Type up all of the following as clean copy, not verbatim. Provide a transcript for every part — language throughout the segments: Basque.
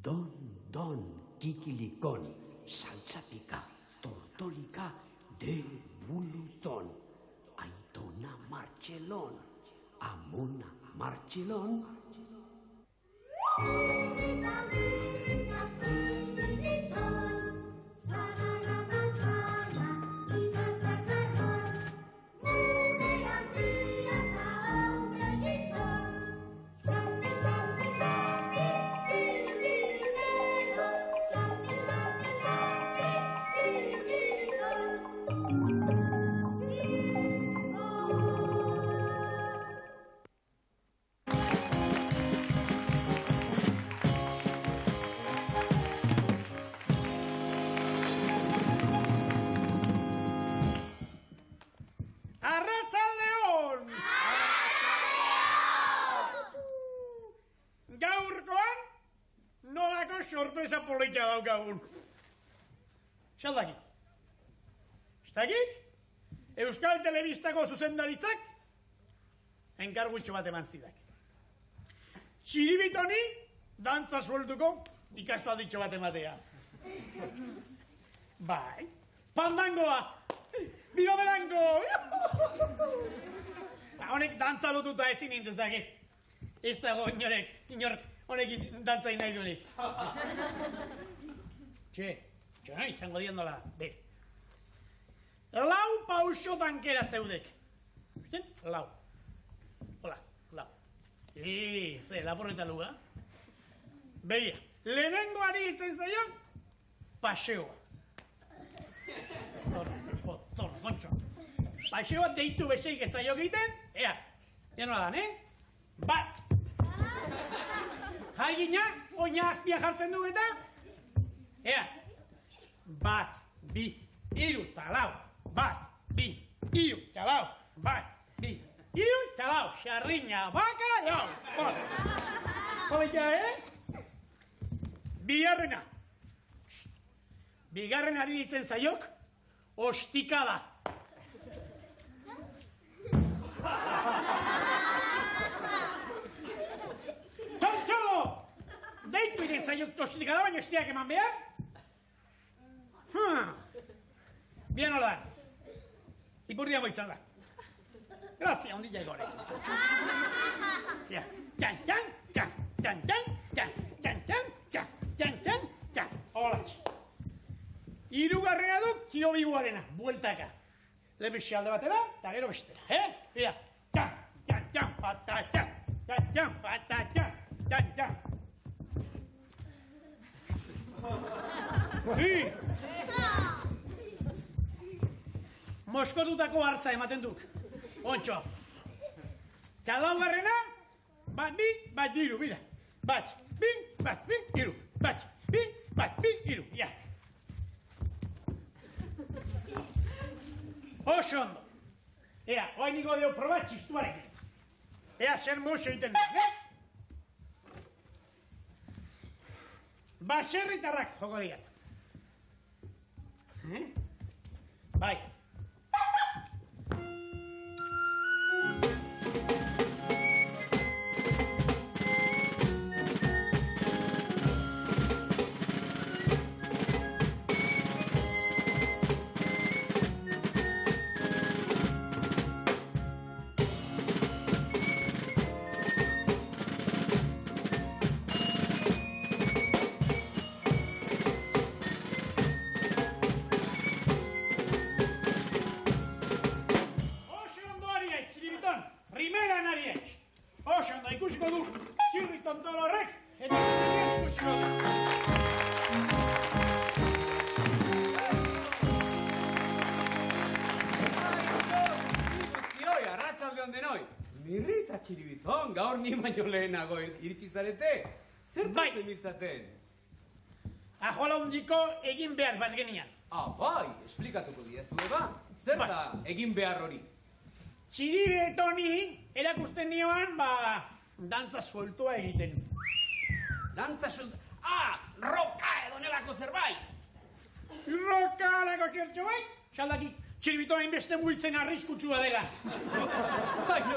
Don, kikilikon, saltzatika, tortolika, de buluzon. Aitona Martxelon, Amona Martxelon. Sorpresa polita daukagun. Xaldakik? Xaldakik? Euskal Telebistako zuzendaritzak enkargutxo bat eman zidak. Txiribitoni dantza sueltuko ikastalditxo bat ematea. Bai, pandangoa! Biba berango! Honek dantza lotuta ezin intez daki. Ez dago inorek honekin dantzain nahi duenik. Txe, izango diendola, be. Lau pauso dankera zeudek. Usten? Lau. Hola, lau. Laporreta luga. Begia, lehenengoari itzen zaion, paseoa. Torno, kontxo. Paseoa deitu beseik ez zaio egiten, ea nola dan, Bat. Jargina, oina azpia jartzen du eta? Ea. Bat, bi, iru, talau. Bat, bi, iru, talau. Bat, bi, iru, talau. Xarriña, baka, lau. Hola, Bigarrena. Bigarrenari ditzen zaiok, ostikada. Deitu iten zaiok ostikada, baina estiak eman behar? Bien hola. Ipurdia moitzan da. Grazia, ondila egore. Txan, txan, txan, txan, txan, txan, txan, txan, txan, txan, txan, txan. Hola. Hirugarrena duk kio biguarena, bueltaka. Lebesi alde batera, eta gero bestera, Ia, txan, txan, txan, pata, txan, txan, txan, pata, txan, txan, txan. Moskotutako hartza ematen duk. Ontxo. Txalaugarrena, bat, bi, iru, bida. Bat, bi, iru. Bat, bi, iru, ja. Oso ondo. Ea, oain niko deo probat txistuarekin. Ea, zer moxo iten duk, Baserritarrak joko diat. Bai. Txiribizon, gaur ni baino lehenago iritsi zarete. Zertan zemiltzaten? Ajola hundiko egin behar bat genian. Bai, esplikatuko diazu eba. Zer da egin behar hori? Txiribetoni erakusten nioan, dantza sueltua egiten. Dantza sueltua? Roka edo nelako zerbait. Roka alako zertxo bait? Xaldakik, txiribitoa inbeste multzen arriskutsua dela.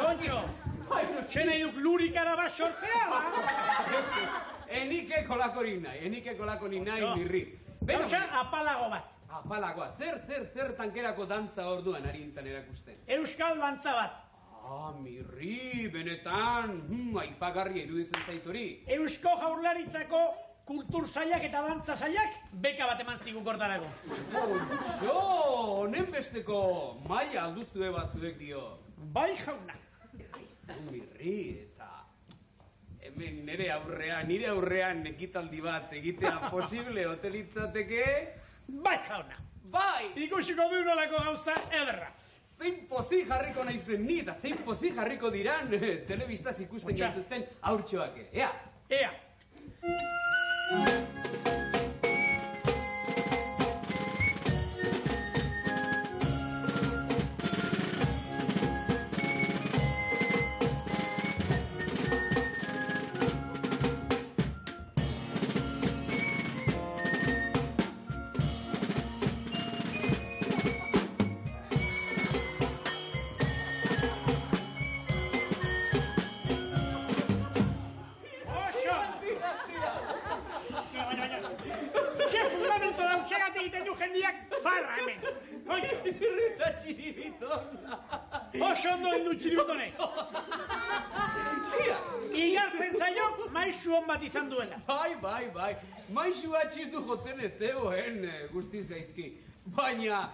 Kontxo, txena eduk lurikara bat sortzea, Enike kolakorik nahi, Mirri. Gauza apalago bat. Apalagoa, zer tankerako dantza orduan ari nintzen erakusten. Euskal dantza bat. Mirri, benetan, aipagarria iruditzen zaitori. Eusko Jaurlaritzako kultur sailak eta dantza sailak beka bat eman zigun gortarako. Honen besteko maila alduzue batzuek dio. Bai jauna. Aizu, Mirri, eta hemen nire aurrean ekitaldi bat egitea posible hotelitzateke? Bai jauna. Bai! Ikusiko du nolako gauza ederra. Zein pozik jarriko naizen ni eta zein pozik jarriko diran telebistaz ikusten gaituzten haurtxoak. Ea! Ea! Mirrita Txiribiton! Oso ondo hindu Txiribitonek! Igartzen zaio, maisu hon bat izan duela. Bai. Maisua txizdu jotzen etzegoen guztiz gaizki. Baina,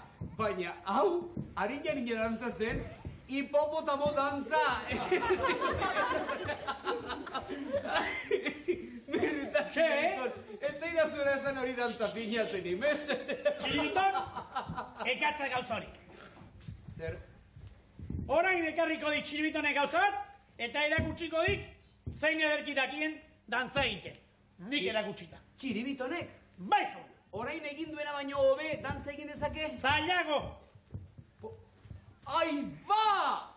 hau, harinan dantzatzen, hipopotamo dantza! Mirrita Txiribiton! Etzeida zuera esan hori dantza pinatzen imez. Txiribiton, ekatza gauza hori. Zer? Orain ekarriko dik Txiribitonek gauza bat, eta erakutsiko dik zein ederki dakien dantza egiten. Nik erakutsita. Txiribitonek? Bai jauna. Orain egin duena baino hobe dantza egin dezake? Zailago! Ai ba!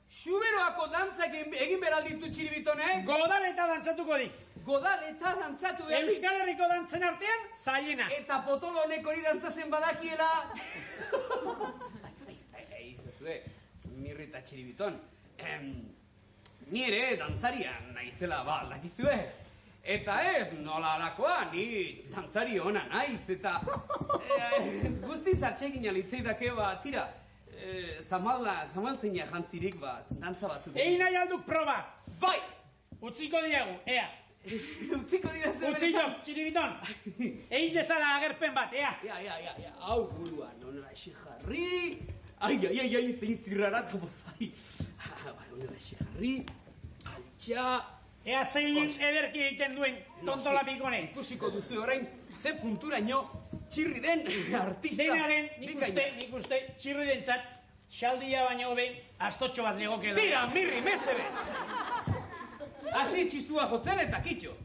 Xuberoako dantzak egin beralditu Txiribitonek? Godaleta dantzatuko dik. Godaleta dantzatu behar. Euskal Herriko dantzen artean, zailena. Eta potolonek hori dantzatzen badakiela. Izazue, Mirrita Txiribiton. Ni ere dantzaria naizela dakizue. Eta ez, nola alakoa, ni dantzari ona naiz. Eta guztiz atsegin alitzeidake tira, zamaltzeina jantzirik dantza batzuk. Egin nahi alduk proba. Bai! Utziko diagu, ea. Utziko dira zer. Utziko, Txiribiton. Egin dezala agerpen bat, ea. Ea. Hau burua, nonela esi jarri. Ai, zein zirrarat gomozai. Nonela esi jarri. Altxa. Ea zein ederki egiten duen tontola pikonek. Ikusiko duzu orain, ze punturaino txirri den artista. Denaren, nik uste, txirrirentzat, xaldia baino hobe, astotxo bat legoke da. Tira, Mirri, mesebe! Hasi txistua jotzen eta kitxo.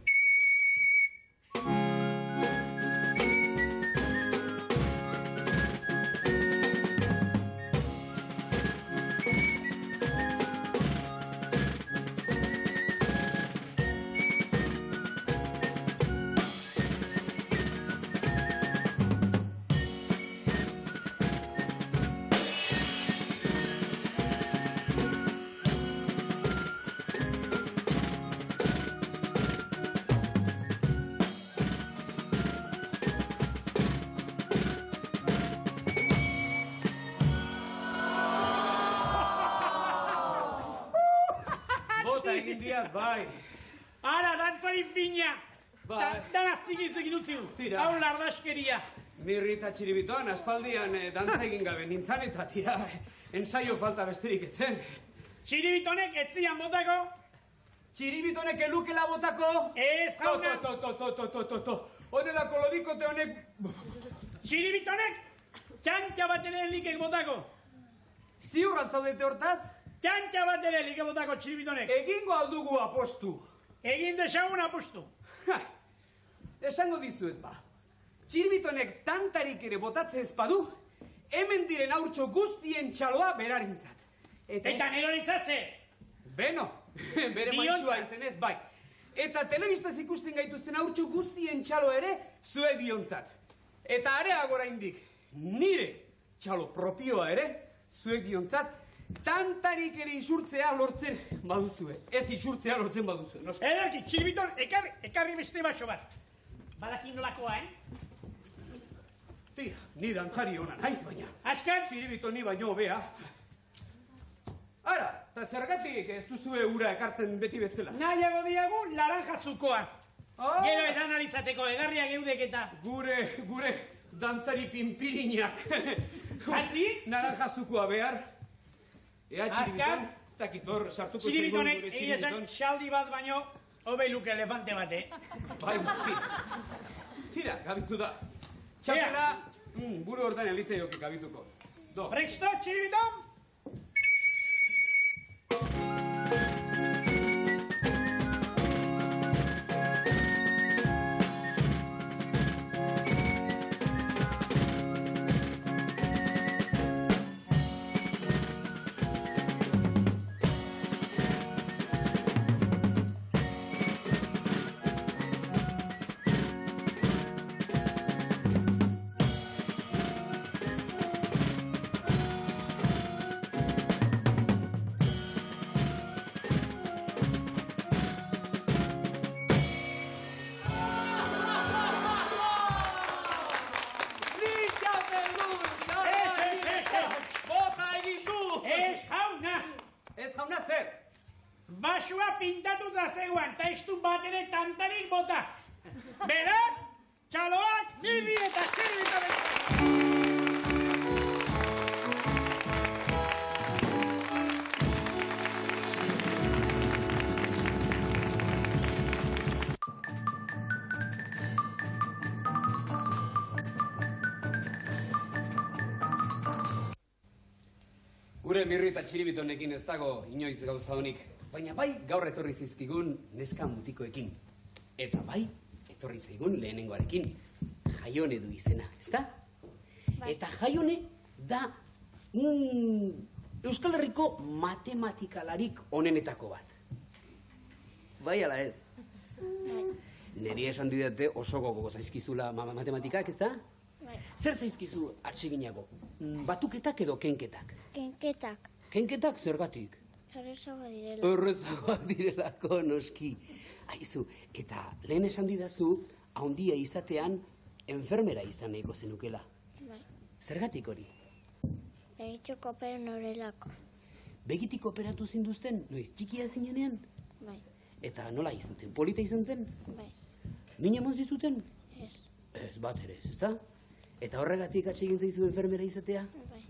Bai. Ara, dantzari fina. Bai. Danaz zigiz egin utzi du. Tira. Hau lardaskeria. Mirrita Txiribiton, aspaldian dantza egin gabe nintzan eta tira, ensaio falta besterik etzen. Txiribitonek etzian botako. Txiribitonek elukela botako. Ez jauna. To. Honelako lodikote honek. Txiribitonek txantxa bat ere elikek botako. Ziur altzaudete hortaz? Txantxa bat ere elikek botako Txiribitonek. Egingo aldugu apostu. Egin desagun apustu. Esango dizuet Txiribitonek tantarik ere botatze ezpadu, hemen diren haurtxo guztien txaloa berarintzat. Eta nerorintzat ze? Beno, bere maixua izenez, bai. Eta telebistaz ikusten gaituzten haurtxo guztien txalo ere, zue biontzat. Eta areago oraindik, nire txalo propioa ere, zuek biontzat, tantarik ere isurtzea lortzen baduzue. Ez isurtzea lortzen baduzue. Ederki, txiribiton, ekarri beste baso bat. Badakin nolakoa, Tira, ni dantzari honan haiz baina. Azkar? Txiribiton ni baino hobea. Ara, eta zergatik ez duzue ura ekartzen beti bezala? Nahiago diagu laranja zukoa. Gero edan alizateko egarriak eudek eta. Gure dantzari pinpirinak. Jantzi? Naranja zukoa behar. Ea txiribiton, ez dakit hor sartuko zaigun Txiribitonek, gure egia txiribiton. xaldi bat baino, hobei luke elefante bat, Bai, muski. Tira, gabitu da. Txapela, buru hortan elitzei joki gabituko. Do. Presto, txiribiton? Basua pintatuta zegoen, eta ez du bat ere tantarik bota. Beraz, txaloak, niri eta txiribitonek. Gure mirri eta txiribitonekin ez dago inoiz gauza honik. Baina bai gaur etorri zizkigun neska mutikoekin. Eta bai etorri zaigun lehenengoarekin. Jaione du izena, ezta? Bai. Eta Jaione da Euskal Herriko matematikalarik onenetako bat. Bai ala ez? Neri esan didate oso gogo zaizkizula matematikak, ezta? Bai. Zer zaizkizu atseginago? Batuketak edo kenketak? Kenketak. Kenketak zergatik? Errezagoa direla. Horrezagoak direlako, noski. Aizu, eta lehen esan didazu, haundia izatean, enfermera izan nahiko zenukela. Bai. Zergatik hori? Begitxoko operen horrelako. Begitik operatu zinduzten, noiz txikia zinenean? Bai. Eta nola izan zen, polita izan zen? Bai. Min emon zizuten? Ez. Ez, bat ere ez, ezta? Eta horregatik atsegin zaizu enfermera izatea? Bai.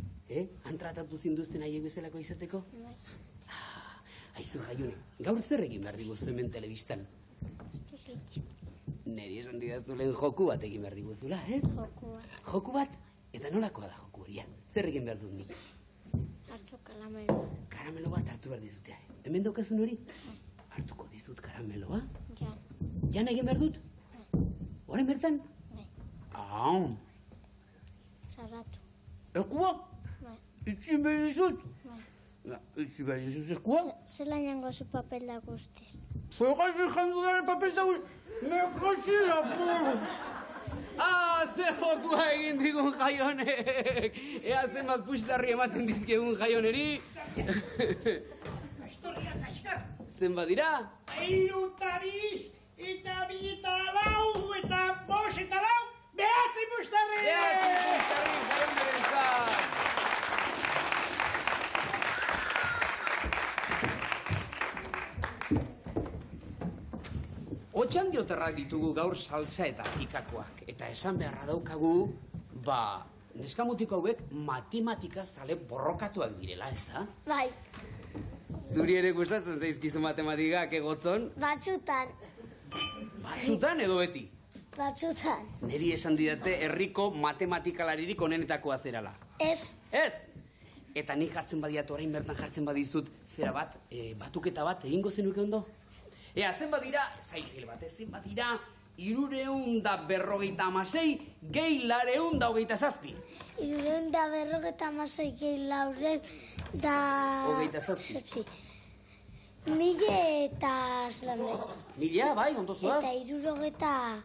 Han tratatu zinduzten haiek bezalako izateko? Bai. Aizu, Jaione, gaur zer egin behar diguzu hemen telebistan? Estizitxo. Neri esan didazu lehen joku bat egin behar diguzula, ez? Jokua. Joku bat? Eta nolakoa da joku horia? Zer egin behar dut nik? Hartu kalameloa. Karamelo bat hartu behar dizutea. Hemen daukazun hori? Hartuko dizut karameloa? Jan. Jan egin behar dut? Horren bertan? Bai. Au! Zarratu. Ekua? Bai. Itxin behar dizut? Bai. Itxin behar dizut ekua? Zela nango zu papel da guztiz. Zergatik jandu dara papel zaur? Me kasila, puru! Ze jokua egin digun Jaionek! Ea zenbat pustarri ematen dizkegun Jaioneri! Historia kaskar. Zenbat dira? 3 eta 2, eta 2 eta 4, eta 5 eta 4, 9 pustarri! Otxandiotarrak ditugu gaur salsa eta pikakoak. Eta esan beharra daukagu, neskamutiko hauek matematika zale borrokatuak direla, ez da? Bai. Zuri ere gustatzen zaizkizu matematikak egotzon? Batzutan. Batzutan edo beti? Batzutan. Neri esan didate herriko matematikalaririk onenetakoa zerala. Ez. Ez! Eta nik jartzen badiat orain bertan jartzen badizut zera bat, batuketa bat egingo zenuke ondo? Ea, zenbat dira, zaizil bat, zenbat dira, 356 gehi 427. 356 gehi 427. 1000 eta zelan Mila, bai, ondo zoaz? Eta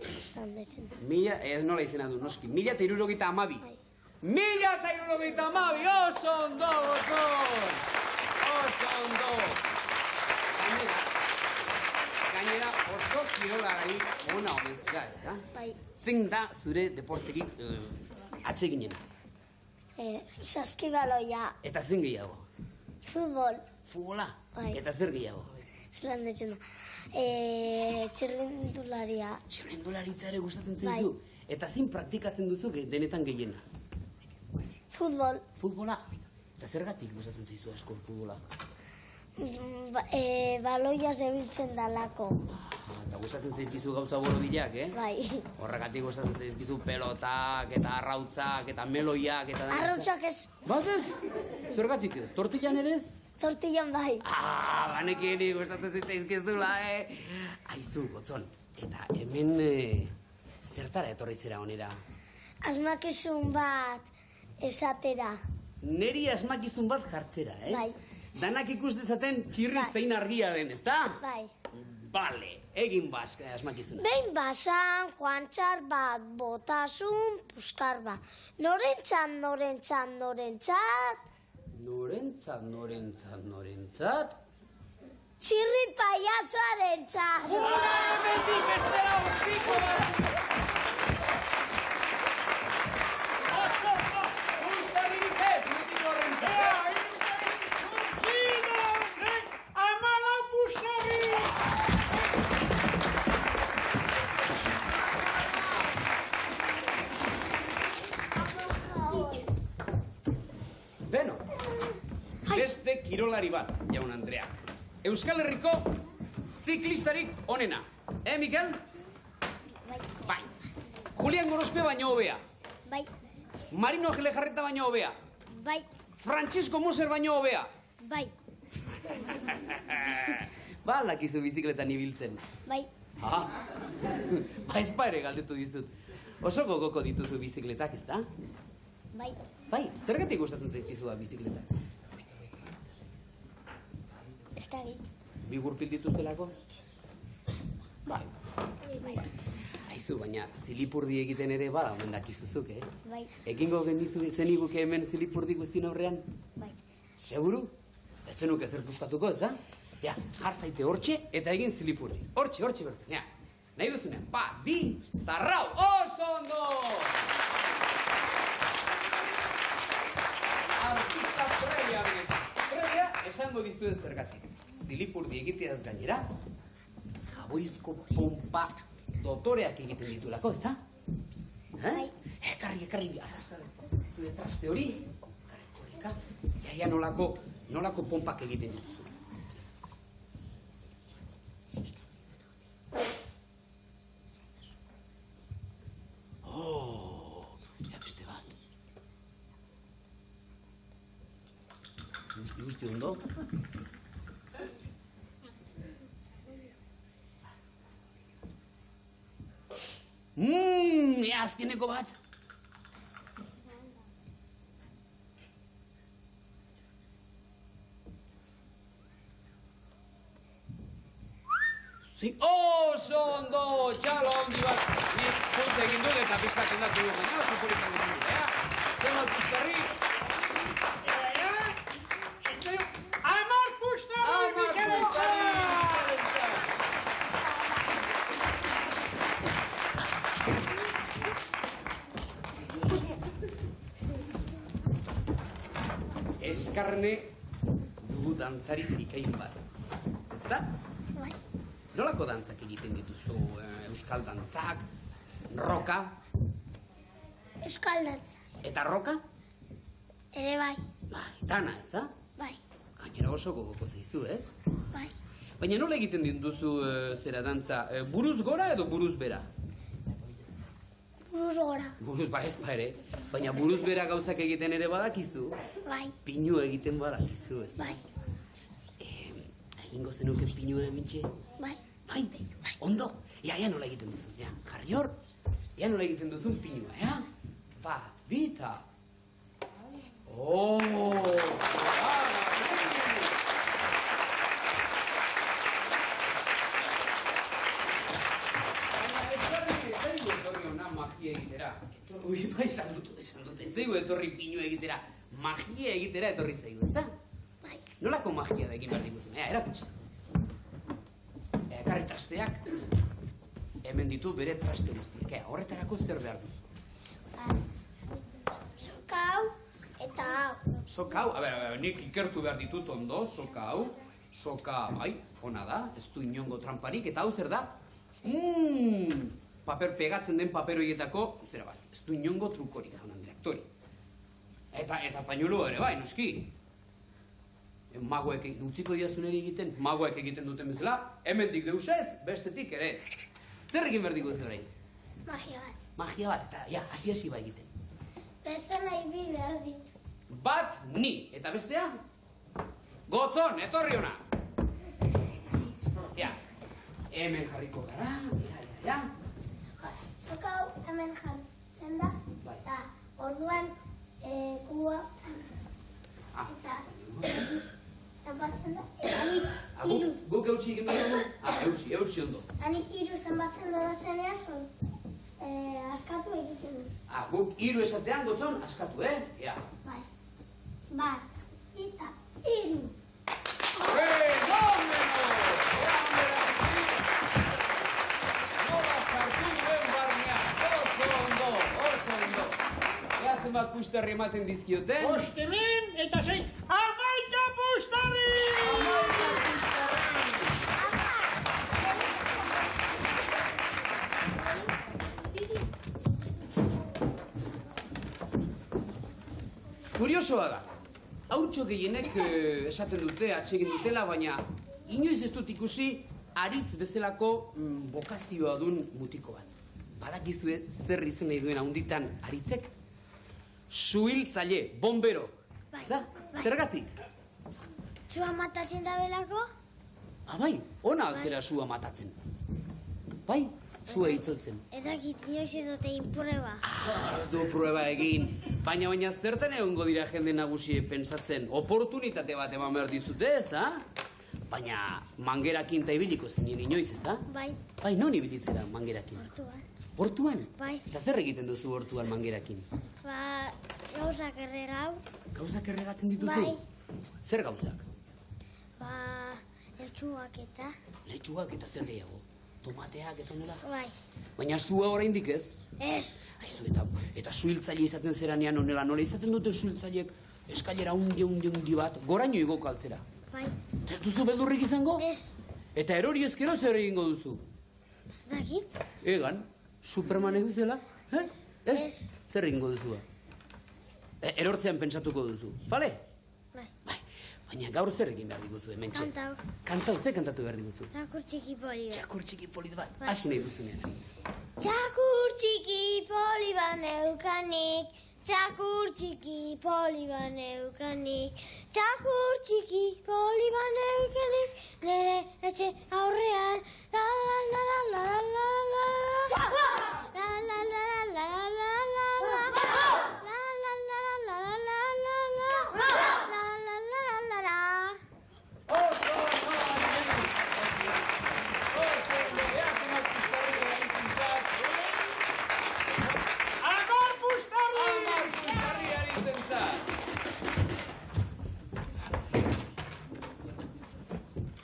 60 zelan detzen. Mila, ez nola izena du, noski. 1032. Bai. 1.072, oso ondo, gozon! Oso ondo! Gainera, oso kirolari ona omezga, ez da? Bai. Zein da zure deporterik atseginena? Saskibaloia, Eta zein gehiago? futbol, Futbola? Bai. Eta zer gehiago? zelan detzen da. Txirrindularia, Txirrindularitza ere gustatzen zaizu? Eta zein praktikatzen duzu denetan gehiena? futbol, Futbola? Eta zergatik gustatzen zaizu asko futbola? baloia zebiltzen dalako. Eta gustatzen zaizkizu gauza borobilak, Bai. Horregatik gustatzen zaizkizu pelotak, eta arrautzak, eta meloiak, eta... Arrautsak ez, Bat ez? Zergatik ez? Tortillan ere ez? tortillan bai. Banekien gustatzen zitzaizkizula, Aizu, gotzon, eta hemen zertara etorri zera honera? Asmakizun bat esatera. Neri asmakizun bat jartzera, ez? Bai. Danak ikus dezaten txirri Bai. zein argia den, ezta? Bai. Bale, egin asmakizuna. Behin basan, joantxar bat, botasun, puskar bat. Norentzat? Norentzat? Txirri paiazoarentzat. Gura hemendik bestela utziko bat! Gustaririk ez, mutik horrentzat! Amalau pustari! Beno, beste kirolari bat, jaun Andreak. Euskal Herriko ziklistarik onena. Mikel? Bai. Julian Gorospe baino hobea. Bai, Marino Gelejarreta baino hobea. bai, Francisco Moser baino hobea. bai, Ba, aldakizu bizikletan ibiltzen. bai. Ba, ezpa ere galdetu dizut. Oso gogoko dituzu bizikletak, ezta? Bai, Bai, zergatik gustatzen zaizkizua bizikletak? ez da git. Bi gurpil dituztelako? Bai. Bai, Aizu, baina zilipurdi egiten ere bada omen dakizuzuk, bai, Egingo genizu zeniguke hemen zilipurdi guztien aurrean? bai. Seguru? Ez zenuke zer puskatuko, ez da? Ja, jartzaite hortxe eta egin zilipurdi. Hortxe bertan, ja. Nahi duzunean, bat, bi, tarrau, oso ondo! Artista previa benetan. Previa esango dizuen zergatik. Zilipurdi egiteaz gainera, jaboizko pompa dotoreak egiten ditulako, ez da? Bai. Ekarri, arrastra, zure traste hori, korrika, jaia nolako pompak egiten dituzu. Beste bat. Guzti ondo. Azkeneko bat. Oso ondo, txalo handi bat. Nik puntu egin dut eta pizkatzen datu dut. Oso politan dut. Zema pizkarri. Amar pustari, Mikel Eskarne dugu dantzari ikain bat. Ez da? Bai. Nolako dantzak egiten dituzu? Euskal dantzak, roka, Euskal dantza. eta roka? Ere bai, Bai, dana, ez da? bai, Gainera oso gogoko zaizu, ez? bai. Baina nola egiten dituzu zera dantza? Buruz gora edo buruz bera? Buruz gora. Buruz ba ez ba ere, baina buruz bera gauzak egiten ere badakizu. Bai, Pinu egiten badakizu, ez da? bai, Egingo zenuke pinua emintxe? bai. Bai, ondo. Ia nola egiten duzu, ja, jarri hor. Ia nola egiten duzun pinua, ja? Bat, bita. Baina ez etorri ona magia egiten. Bera, ui, bai, esan dut, ez zaigu etorri pinu egitera, magia egitera etorri zaigu, ezta? Bai. Nolako magia da egin behar diguzun, erakutsi. Ekarri trasteak, hemen ditu bere traste guztiak, horretarako zer behar duzu? Soka hau eta hau. Soka hau, nik ikertu behar ditut ondo, soka hau, soka, bai, ona da, ez du inongo tramparik, eta hau zer da? Paper pegatzen den paper horietako, zera bat, ez du inongo trukorik, jaunan direktori. Eta pañuelo ere, bai, noski. Magoek utziko diazuneri egiten, magoek egiten duten bezala, hemendik deusez, bestetik ere ez. Zer egin behar diguzu orain? Magia bat. Magia bat, eta, ja, hasi ba egiten. Pertsona ibi behar ditu. Bat, ni, eta bestea? Gotzon, etorri ona! Ja, hemen jarriko gara, ja. Soka hau hemen jartzen da, eta orduan kua eta zenbatzen da, eta nik hiru. Guk eutxi egin behar dugu? Eutxi ondo. Eta nik hiru zenbatzen da zenean, askatu egiten duz. Guk hiru esatean, Gotzon, askatu, Ja. Bai. Bat, eta hiru. Fenomeno! Nola sartu duen barnean, oso ondo. Ea zenbat pustarri ematen dizkioten? Bostemen eta sei, 11 pustarri! 11 pustarri! Kuriosoa da. Haurtxo gehienek esaten dute, atsegin dutela, baina inoiz ez dut ikusi aritz bezalako bokazioa dun mutiko bat. Badakizue zer izen nahi duen handitan aritzek? Suhiltzaile, bombero. Bai, Da? bai. Zergatik? Sua matatzen da belako? Bai, ona zera sua matatzen. Bai, sua itzultzen. Ez dakit inoiz ez dute inprueba. Ez du prueba egin, baina zertan egongo dira jende nagusi pentsatzen, oportunitate bat eman behar dizute, ez da? Baina mangerakin eta ibiliko zinen inoiz, ez da? Bai, Bai, non ibilizera mangerakin? orduan. Hortuan? Bai. Eta zer egiten duzu hortuan mangerakin? Ba, gauzak erregau. Gauzak erregatzen dituzu? Bai. Zer gauzak? Ba, eltsuak eta. Leitxuak eta zer gehiago? Tomateak eta nola? Bai. Baina sua oraindik ez? Ez. Aizu, eta suhiltzaile izaten zeranean onela, nola izaten dute suhiltzaileek eskailera undi bat, goraino igoko altzera. Bai. Eta ez duzu beldurrik izango? Ez. Eta erori ezkero zer egingo duzu? Ez dakit. Egan, Supermanek bezala? Ez? Ez. Zer egingo duzu? Erortzean pentsatuko duzu, bale? Bai. Bai, baina gaur zer egin behar diguzu hementxe? Kantau. Kantau, ze kantatu behar diguzu? Txakur txiki poli bat. Txakur txiki polit bat, Bai. hasi nahi duzunean. Txakur txiki poli bat neukanik. Txakur txiki poli bat neukanik. Txakur txiki poli bat neukanik. Nere etxe aurrean. La la la la la la la la. La la la la la la la la la. La la la la la la la la la. La la la la la la. Amar pustarri!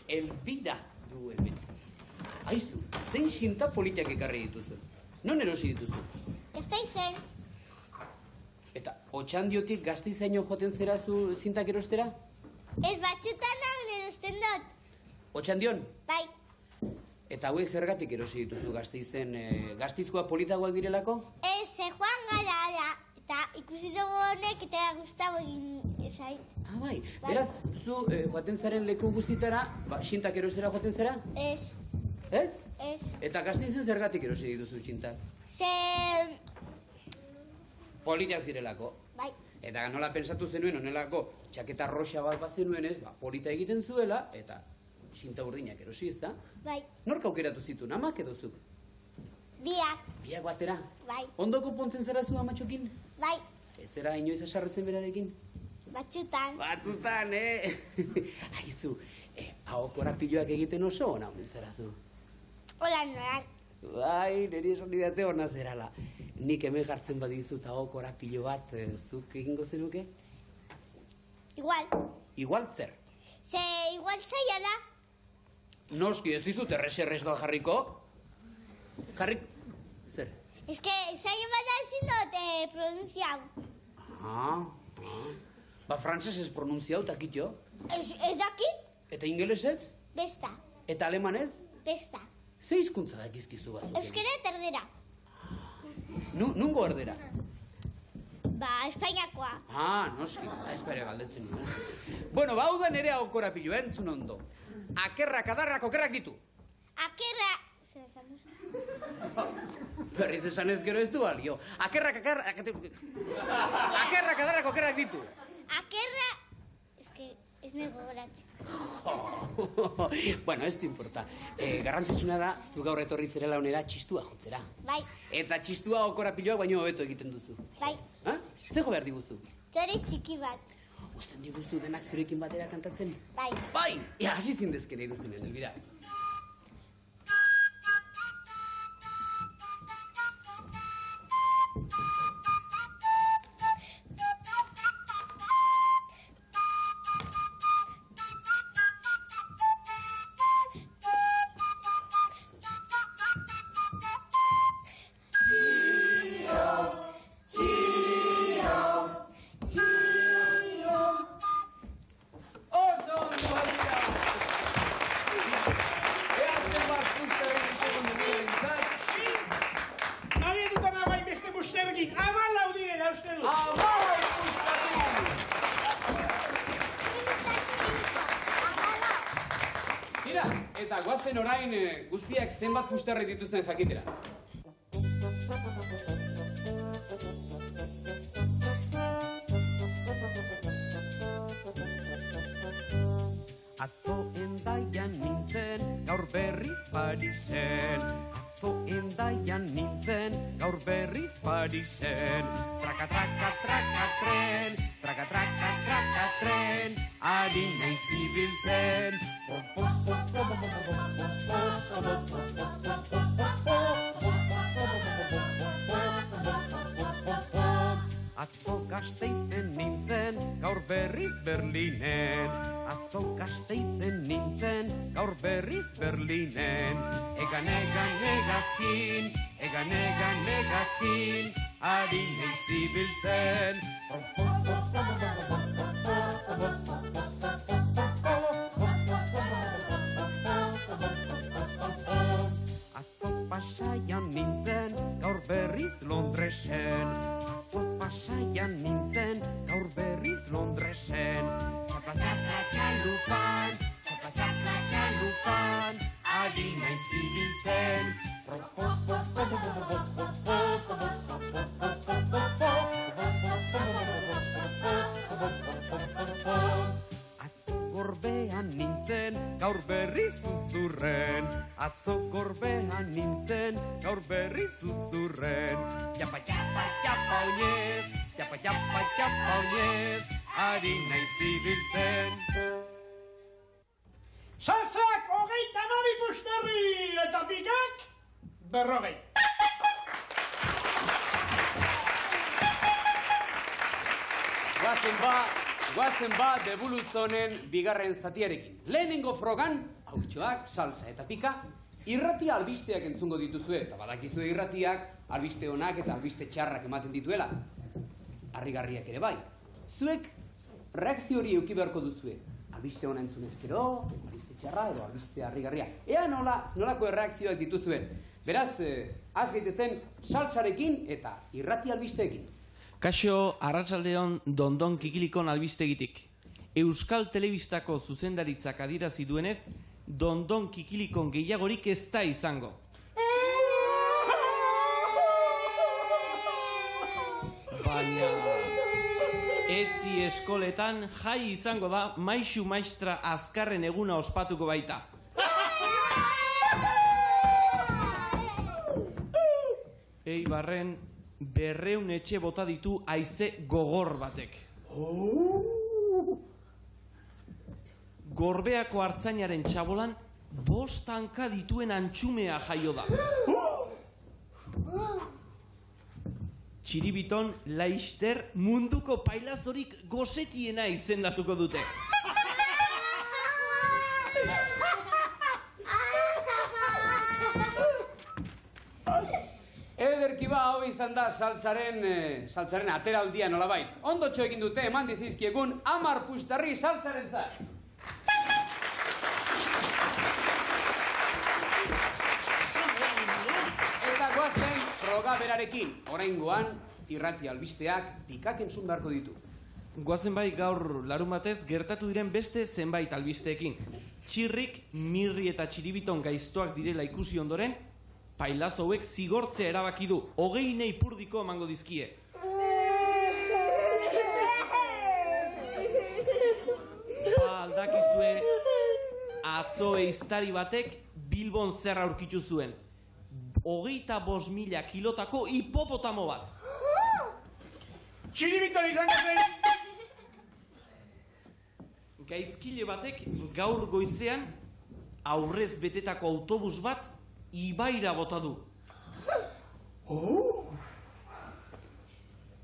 Elbida du hemen. Aizu, zein xinta politiak ekarri dituzu? Non erosi dituzu? Ez da izen. Eta Otxandiotik Gasteizaino joaten zera zu zintak erostera? Ez batzutan hau erosten dut. Otxandion? Bai, Eta hauek zergatik erosi dituzu Gasteizen, Gasteizkoa politagoak direlako? ez joan gara ala. Eta ikusi dugu honek eta gustavo egin ezait. Bai. Beraz, zu joaten zaren leku guztitara, xintak erostera joaten zera? Ez, Ez? ez. Eta Gasteizen zergatik erosi dituzu xintak? Ze... Politak zirelako. Bai, Eta nola pentsatu zenuen honelako txaketa roxa bat bazenuen ez, polita egiten zuela, eta xinta urdinak erosi, ezta? bai, Nork aukeratu zituen, amak edo zuk? biak, Biak batera? bai, Ondoko pontzen zara zu amatxokin? bai, Ez zera inoiz asarretzen berarekin? batzutan. Batzutan, Aizu, hau korapiloak egiten oso ona omen zara zu. Hola noak. Bai, niri esan didate ona zerala. nik hemen jartzen badizu eta korapilo bat, zuk egingo zenuke? Igual. Igual zer? Ze igual zaila da. Noski, ez dizut errez bat jarriko? Zer? Ez que zaila bat da ezin dut pronunziau. Ba, frantzesez pronunziau, takit jo? Ez dakit? Eta ingelesez? Besta. Eta alemanez? Besta. Ze hizkuntza dakizkizu bazuk? Euskara eta erdera. Nungo erdera? Ba, Espainiakoa. Noski, espere galdetzen nuen. Bueno, hau da nere hau korapilo, entzun ondo. Akerrak, adarrak, okerrak ditu. Akerra... Zer esan duzu? Berriz esan ez gero ez du balio. Akerrak, adarrak, okerrak ditu. Akerra... Ez que ez nego goratzen. Bueno, ez du importa. Garrantzitsuna da, zu gaur etorri zerela onera txistua jotzera. Bai. Eta txistua okorapiloak baino hobeto egiten duzu. Bai. Zer jo behar diguzu? Txori txiki bat. Uzten diguzu denak zurekin batera kantatzen? Bai. Bai! Hasi zindezken egin duzinen, Elvira. Eta guazten orain guztiak zenbat pusterri dituzten jakitera. Atzo Endaian nintzen, gaur berriz Parisen. Atzo Endaian nintzen, gaur berriz Parisen. Traka, traka, traka, tren, traka, traka, traka, tren, ari naiz ibiltzen. Atzo Gasteizen nintzen, gaur berriz Berlinen. Atzo Gasteizen nintzen, gaur berriz Berlinen. Egan egazkin, ari naiz ibiltzen. Atzo Pasaian nintzen, gaur berriz Londresen. Atzo Pasaian nintzen, gaur berriz Londresen. Txapla, txapla, txalupan, txapla, txapla, txalupan, ari naiz ibiltzen. Atzo Gorbean nintzen, gaur berriz Uzturren. Atzo Gorbean nintzen, gaur berriz Uzturren. Txapa, txapa, txapa oinez, txapa, txapa, txapa oinez, ari naiz ibiltzen. Saltzak 32 pusterri eta pikak 40. Guazen ba debuluzonen bigarren zatiarekin. Lehenengo frogan, haurtxoak, salsa eta pika, irratia albisteak entzungo dituzue, eta badakizue irratiak albiste onak eta albiste txarrak ematen dituela. Harrigarriak ere bai. Zuek reakzio hori euki beharko duzue. Albiste ona entzunezkero, albiste txarra edo albiste harrigarria. Ea nolako erreakzioak dituzue. Beraz, has gaitezen salsarekin eta irrati albisteekin. Kaixo, arratsaldeon Dondon Kikilikon albistegitik. Euskal Telebistako zuzendaritzak adierazi duenez, Dondon Kikilikon gehiagorik ez da izango. Baina etzi eskoletan jai izango da Maixu Maistra azkarren eguna ospatuko baita. Eibarren 200 etxe bota ditu haize gogor batek. Gorbeako Artzainaren txabolan 5 hanka dituen antxumea jaio da. Txiribiton Laister munduko pailazorik gozetiena izendatuko dute. Ederki ba, hau izan da saltzaren ateraldia nolabait. Ondotxo egin dute eman dizizkiegun 10 puxtarri saltzaren zat. Eta goazen froga berarekin. Oraingoan, irrati albisteak pikak entzun beharko ditu. Goazen bai gaur larun batez gertatu diren beste zenbait albisteekin. Txirrik, Mirri eta Txiribiton gaiztoak direla ikusi ondoren, pailazo hauek zigortzea erabaki du, 20 ipurdiko emango dizkie. Aldakizue, atzo eiztari batek Bilbon zer aurkitu zuen. 25.000 kilotako hipopotamo bat. Txiribiton izango zen! Gaizkile batek gaur goizean aurrez betetako autobus bat ibaira bota du.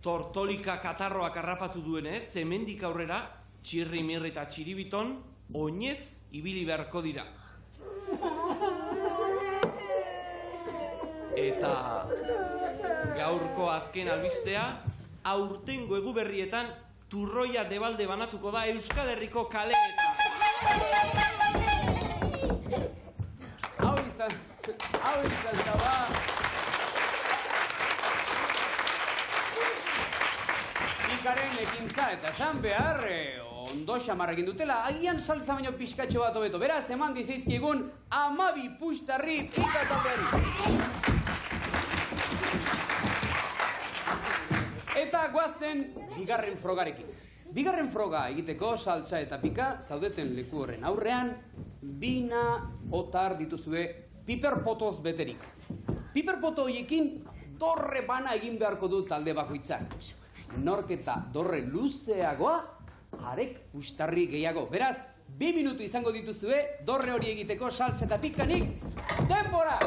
Tortolika katarroak harrapatu duenez, hemendik aurrera, Txirri, Mirri eta Txiribiton oinez ibili beharko dira. Eta gaurko azken albistea, aurtengo eguberrietan turroia debalde banatuko da Euskal Herriko kaleetan. Hau izan zaba. Pikaren ekintza eta esan behar, ondo xamar egin dutela, agian salsa baino pixkatxo bat hobeto. Beraz, eman dizizkigun 12 puxtarri pika taldeari. Eta guazten bigarren frogarekin. Bigarren froga egiteko saltza eta pika zaudeten leku horren aurrean, bina otar dituzue piperpotoz beterik. Piperpoto horiekin dorre bana egin beharko du talde bakoitzak. Norketa dorre luzeagoa, harek puxtarri gehiago. Beraz, 2 minutu izango dituzue dorre hori egiteko saltza eta pikanik. Denbora!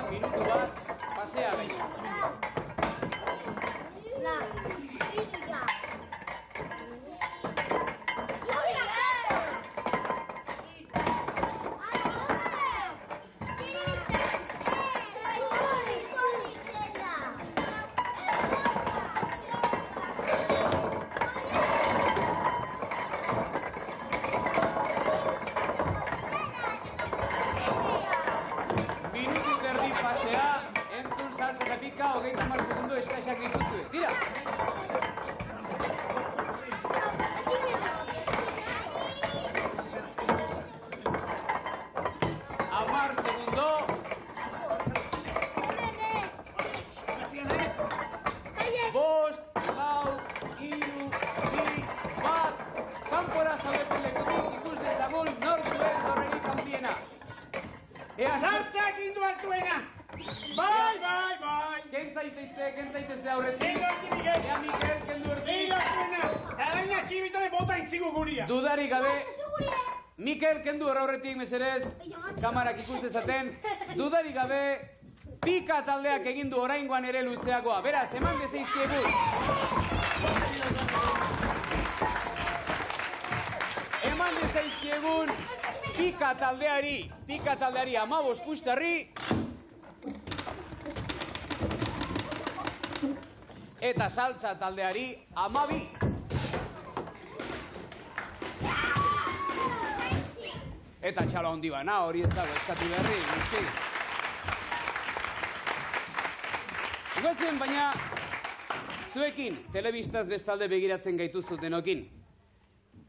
Minutu bat, pasea gaina. Hogeita 10 segundo eskaxak dituzue. Tira! Amar segundo. Bost, lau, iru, bi, bat. Kanpora zaudeten lekutik ikus dezagun nortuen dorrerik handiena. Sartxak indu hartuena! Bai! Ken zaitezte aurretik. Ea Mikel, kendu erdi. Ega zuena! Againa Txiribitone bota intzigu guria. Dudarik gabe. Mikel, kendu aurretik meserez. Kamarak ikus dezaten. Dudarik gabe. Pika taldeak egin du oraingoan ere luzeagoa. Beraz, eman dezaizkiegu. Eman eman dezaizkiegun pika taldeari 15 pustarri. Eta saltza taldeari 12. Eta txalo handi bana, hori ez dago eskatu berri, guzti. Gozen, baina zuekin, telebistaz bestalde begiratzen gaituzu denokin.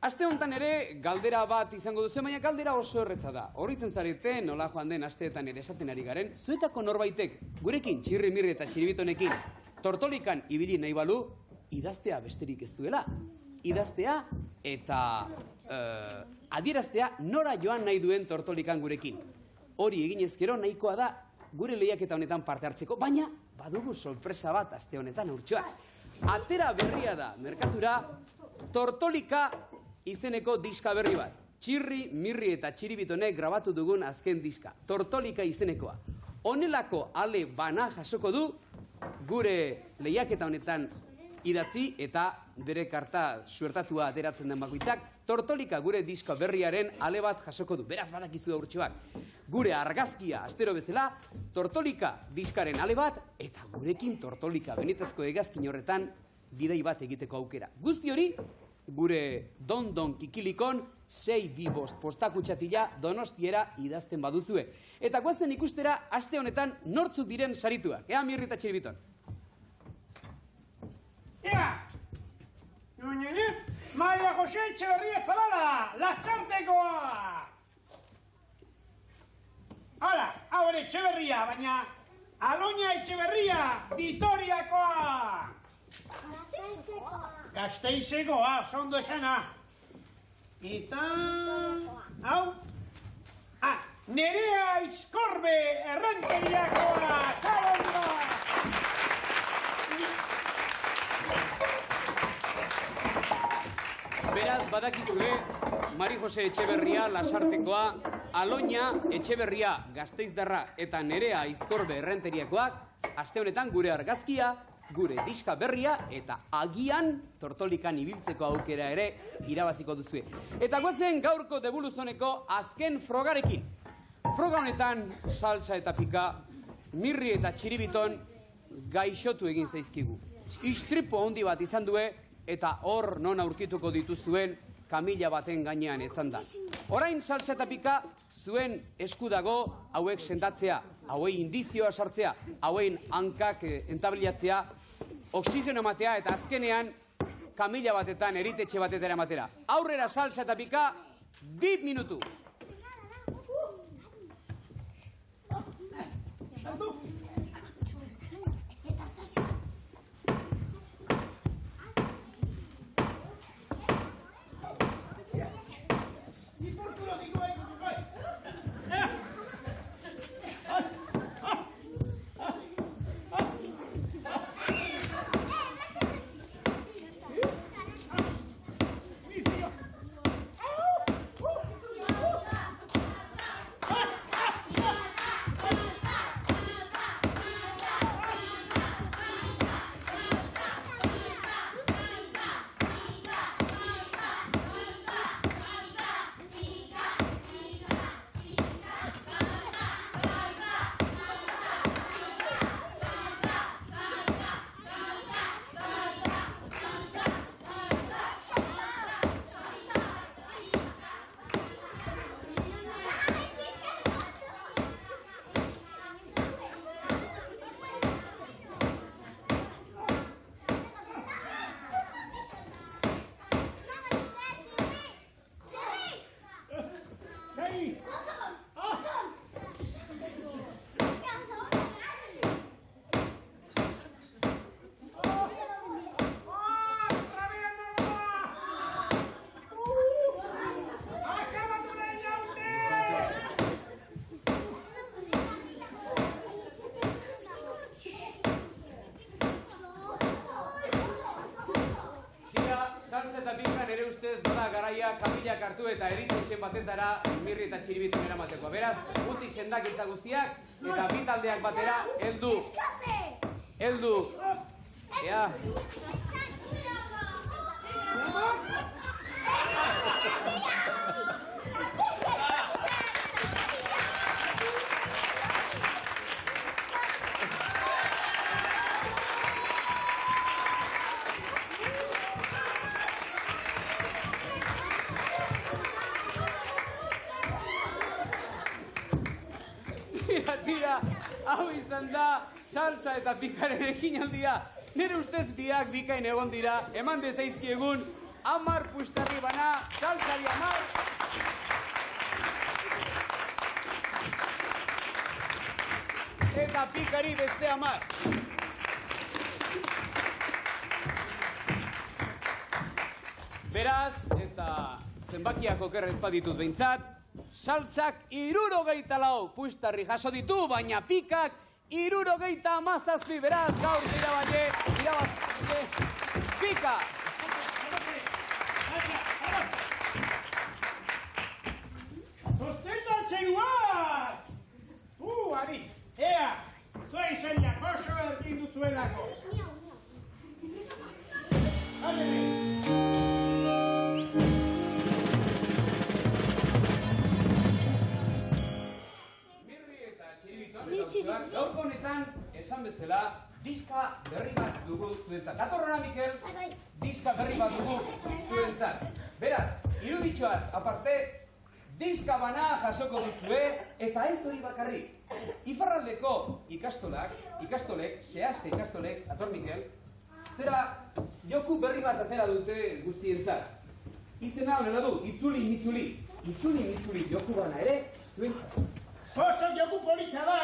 Aste honetan ere galdera bat izango duzu, baina galdera oso erretza da. Horritzen zarete, nola joan den asteetan ere esaten ari garen, zuetako norbaitek, gurekin txirri mirri eta txiribitonekin, tortolikan ibili nahi balu, idaztea besterik ez duela. Idaztea eta adieraztea nora joan nahi duen tortolikan gurekin. Hori egin ezkero nahikoa da gure lehiaketa honetan parte hartzeko, baina badugu sorpresa bat aste honetan urtsoa. Atera berria da, merkatura, tortolika izeneko diska berri bat. Txirri, mirri eta txiribitonek grabatu dugun azken diska. Tortolika izenekoa. Honelako ale bana jasoko du gure lehiaketa honetan idatzi eta bere karta suertatua ateratzen den bakoitzak, tortolika gure disko berriaren ale bat jasoko du. Beraz badakizu urtsoak. Gure argazkia astero bezala, tortolika diskaren ale bat, eta gurekin tortolika benetazko hegazkin horretan bidei bat egiteko aukera. Guzti hori, gure Don Kikilikon 625 postakutxatila Donostiera idazten baduzue. Eta goazen ikustera aste honetan nortzuk diren sarituak. Ea Mirri eta Txiribiton. Ea! Maria Jose Etxeberria Zabala, Laskartekoa! Hala, hau ere Etxeberria, baina Aloña Etxeberria, Vitoriakoa! Gasteizekoa, zondo esana. Eta... hau... Nerea Izkorbe Errenteriakoa, Txalondo! Beraz, badakizue, Mari Jose Etxeberria, Lasartekoa, Aloña Etxeberria, Gasteizdarra eta Nerea Izkorbe Errenteriakoak, aste honetan gure argazkia, gure diska berria eta agian tortolikan ibiltzeko aukera ere irabaziko duzue. Eta goazen gaurko debuluzoneko azken frogarekin. Froga honetan salsa eta pika, mirri eta txiribiton gaixotu egin zaizkigu. Istripo handi bat izan due eta hor non aurkituko dituzuen kamila baten gainean etzan da. Orain salsa eta pika zuen esku dago hauek sendatzea, hauei indizioa sartzea, hauen hankak entabliatzea, oksigeno ematea eta azkenean kamila batetan, eritetxe batetara ematera. Aurrera salsa eta pika, 2 minutu. Kamilak hartu eta eritetxen batetara mirri eta txiribitun eramateko. Beraz, utzi sendakintza guztiak eta bi taldeak batera heldu. Heldu. Ea. Tira, hau izan da, salsa eta pikaren ekinaldia. Nire ustez biak bikain egon dira, eman dezaizkiegun, 10 puxtarri bana, salsari 10. Eta pikari beste 10. Beraz, eta zenbakiak oker ez baditut behintzat, saltsak 64 puxtarri jaso ditu, baina pikak 67, beraz, gaur irabazle, pika! Sosteza txeruak! Ari, ea, zuen xeriak oso erkin duzuelako. Gaurko honetan, esan bezala, diska berri bat dugu zuentzat. Datorrona, Mikel, diska berri bat dugu zuentzat. Beraz, iruditxoaz, aparte, diska bana jasoko duzue, eta ez hori bakarrik. Iparraldeko ikastolek, zehazte ikastolek, ator Mikel, zera joku berri bat atera dute guztientzat. Izena honela du, itzuli-mitzuli. Itzuli-mitzuli joku bana ere zuentzat. Oso joku polita da,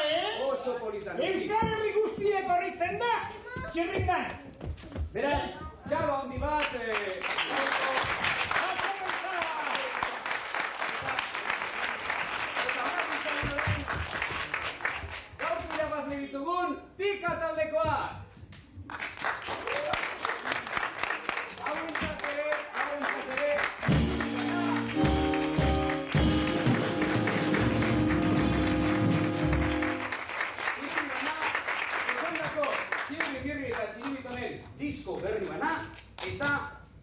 Oso polita. Euskal Herri guztiek horritzen da, txirrindan. Beraz, txalo handi bat, gaurko irabazle ditugun, pika taldekoa! Hauentzat ere. Disko berri bana, eta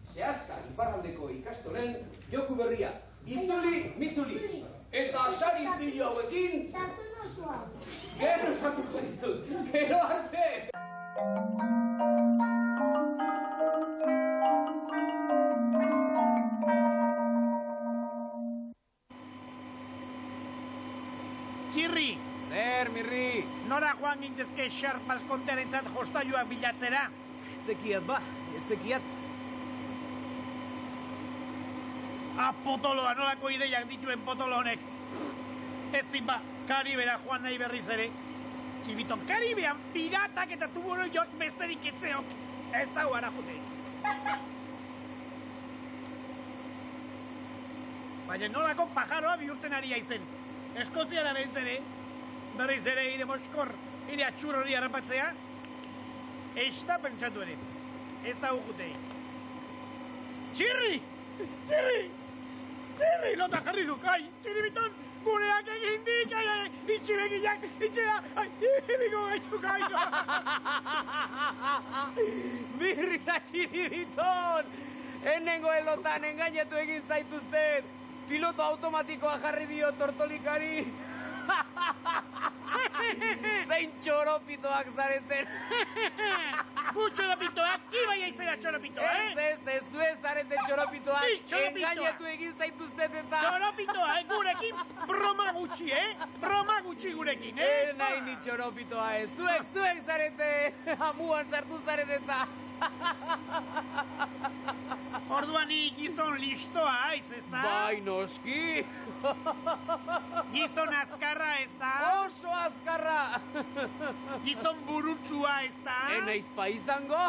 zehazka iparraldeko ikastolen joku berria. Itzuli-mitzuli. Eta sari pilo hauekin... Sartu nosua. Gero sartuko dizut. Gero arte! Txirri, Zer, Mirri? nora joan gintezke xarpaz konterentzat jostailuak bilatzera? Etzekiat ba, etzekiat. Potoloa, nolako ideiak dituen potolo honek. Ez ba, Karibera joan nahi berriz ere. Txibiton, Karibean piratak eta tuburo jok besterik etzeok. Ez da guara jute. Baina nolako pajaroa bihurtzen ari aizen. Eskoziara behiz ere, berriz ere ire moskor, ire atxur hori harrapatzea. Ez da pentsatu ere. Ez da gukutei. Txirri! Lota jarri du, kai! Txiribiton, gureak egindik, itxibegiak, itxea, ibigo gaitu, kai! Mirri da Txiribiton! Enengo elotan engainatu egin zaituzten! Piloto automatikoa jarri dio tortolikari! Zein txoropitoak zareten! Bu txoropitoak, ibai aizera txoropitoa, Ez, zuen zareten txoropitoak! Engainatu egin zaituzten eta... Txoropitoa, gurekin broma gutxi, Broma gutxi gurekin, Ez nahi ni txoropitoa, zuek zarete! Amuan sartu zarete eta... Orduan ni gizon listoa aiz, ez da? Bai, noski! Gizon azkarra, ez da? Oso azkarra! Gizon burutsua, ez da? Enaiz pa izango?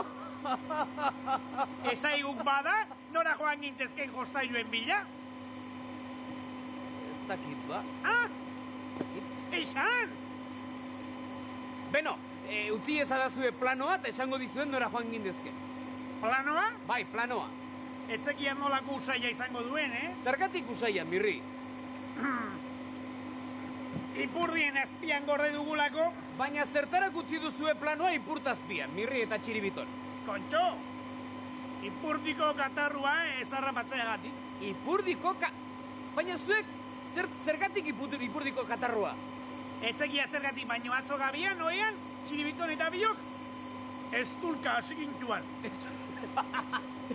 Ezaiguk bada, nora joan gintezken jostailuen bila? Ez dakit ba? Esan! Beno, utzi ezadazue planoa eta esango dizuen nora joan gindezke. Planoa? Bai, planoa. Etzekian nolako usaila izango duen, Zergatik usaia, Mirri? Ipurdien azpian gorde dugulako, Baina zertarak utzi duzue planoa ipurtazpian, Mirri eta Txiribiton. kontxo! Ipurdiko katarrua ezarrapatzeagatik. Ipurdiko Baina zuek zergatik ipurdiko katarrua? Etzekia zergatik baino atzo gabian, oean, Txiribiton eta biok, ez dulka hasigintuan.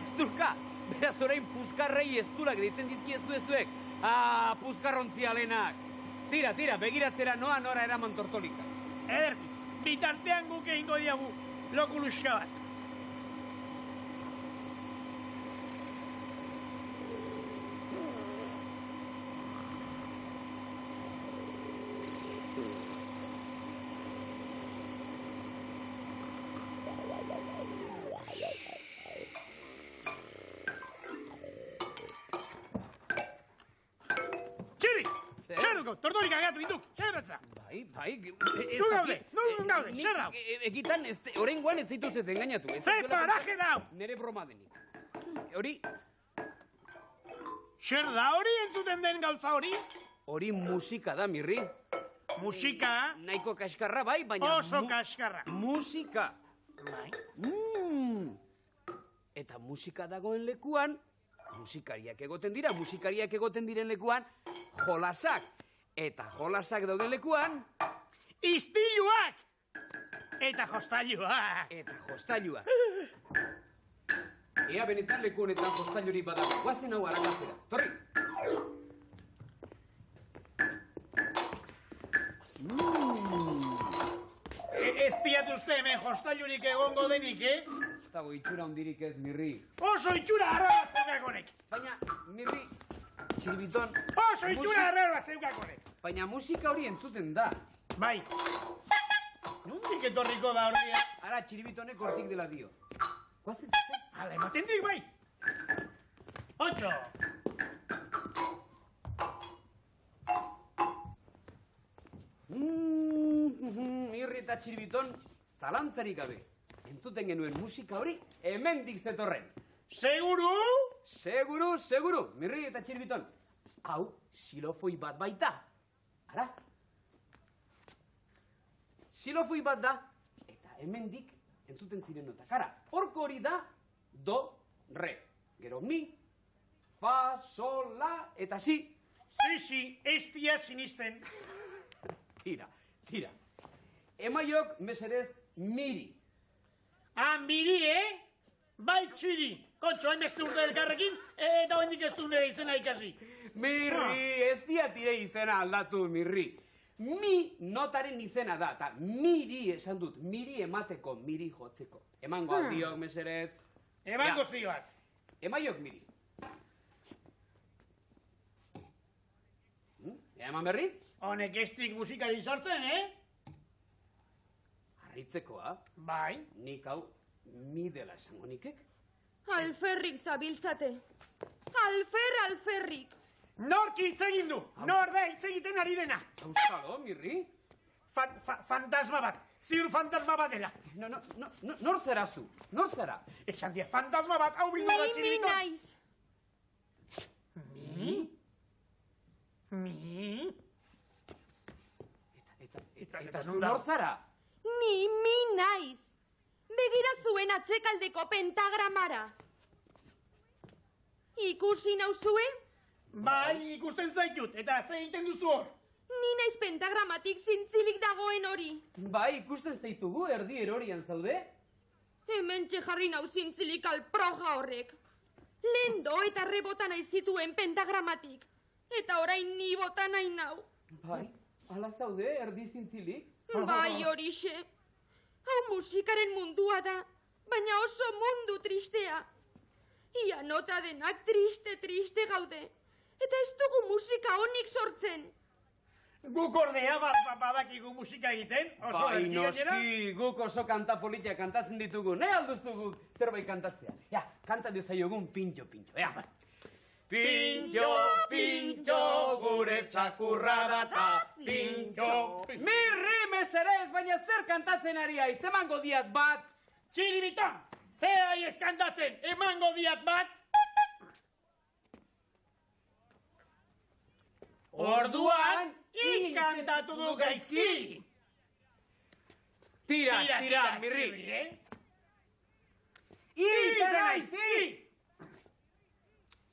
Ez dulka? Beraz orain puzkarrei ez dulak deitzen dizkiezu ezuek. Puzkarrontzialenak. Tira, begiratzera nora eraman tortolika. Ederki, bitartean guk egingo diagu lokuluska bat. Tortolika gatu induk, zer datza? Bai. Nu gaude, zer dau? Egitan, oraingoan ez zaituzet engainatu. Zer paraje dau? Nere broma denik. Hori... Zer da hori entzuten den gauza hori? Hori musika da, Mirri. Musika? Nahiko kaskarra, bai, baina... Oso kaskarra. Musika. Bai. Eta musika dagoen lekuan, musikariak egoten diren lekuan, jolasak. Eta jolasak dauden lekuan... Istiluak! Eta jostailuak. Ea benetan leku honetan jostailuri badago. Guazen hau arakatzera. Torri! Espiatuzte hemen jostailurik egongo denik, Ez dago itxura hondirik ez, Mirri. Oso itxura arrabaz zeukakonek. Baina, Mirri, txiribiton... Oso itxura arrabaz zeukakonek. Baina musika hori entzuten da. Bai. Nundik etorriko da horria? Ara, txiribitonek hortik dela dio. Guazen? Hala, ematen dik, bai. 8. Mirri eta txiribiton, zalantzarik gabe. Entzuten genuen musika hori, hemendik zetorren. Seguru? Seguru, Mirri eta txiribiton. Hau, xilofoi bat baita. Ara? Xilofoi bat da, eta hemendik entzuten ziren notak. Ara, horko hori da, do, re. Gero mi, fa, sol, la, eta si. Si, ez dia sinisten. Tira. Emaiok, mesedez, miri. Miri, Bai txiri. Kontxo, hainbeste urte elkarrekin, eta oendik ez du nire izena ikasi. Mirri, ez diatire izena aldatu, Mirri. Mi notaren izena da, eta miri esan dut, miri emateko, miri jotzeko. Emango aldiok, mesedez. Emango zioat. Emaiok miri. Eman berriz? Honek estik musikari sortzen, Harritzekoa. Bai. Nik hau, mi dela esango nikek. Alferrik zabiltzate. Alferrik. Nork hitz egin du? Nor da hitz egiten ari dena? Euskalo, Mirri? Fantasma bat. Ziur fantasma bat dela. Nor zera zu? Nor zera? Esan die fantasma bat hau bildu da txiribiton. Mi naiz. Mi? Eta nor zara? Mi naiz. Begira zuen atzekaldeko pentagramara. Ikusi nauzue? Bai, ikusten zaitut, eta ze egiten duzu hor? Ni naiz pentagramatik zintzilik dagoen hori. Bai, ikusten zaitugu, erdi erorian zaude? Hemen jarri nau zintzilik alproja horrek. Lehen do eta rebota nahi zituen pentagramatik. Eta orain ni bota nahi nau. Bai, ala zaude, erdi zintzilik? Bai, horixe. Hau musikaren mundua da, baina oso mundu tristea. Ia nota denak triste gaude. Eta ez dugu musika honik sortzen. Guk ordea badakigu musika egiten. Bai, noski, guk oso kanta politia kantatzen ditugu. Nahi alduzu guk zerbait kantatzea. Ja, kanta dezaiogun pintxo. Ja. Pintxo, gure txakurra data. Pintxo. Mirri meserez, baina zer kantatzen ari haiz, emango diat bat. Txiribiton, ze haiz kantatzen, emango diat bat. Orduan, kantatu du gaizki. Tira, Mirri.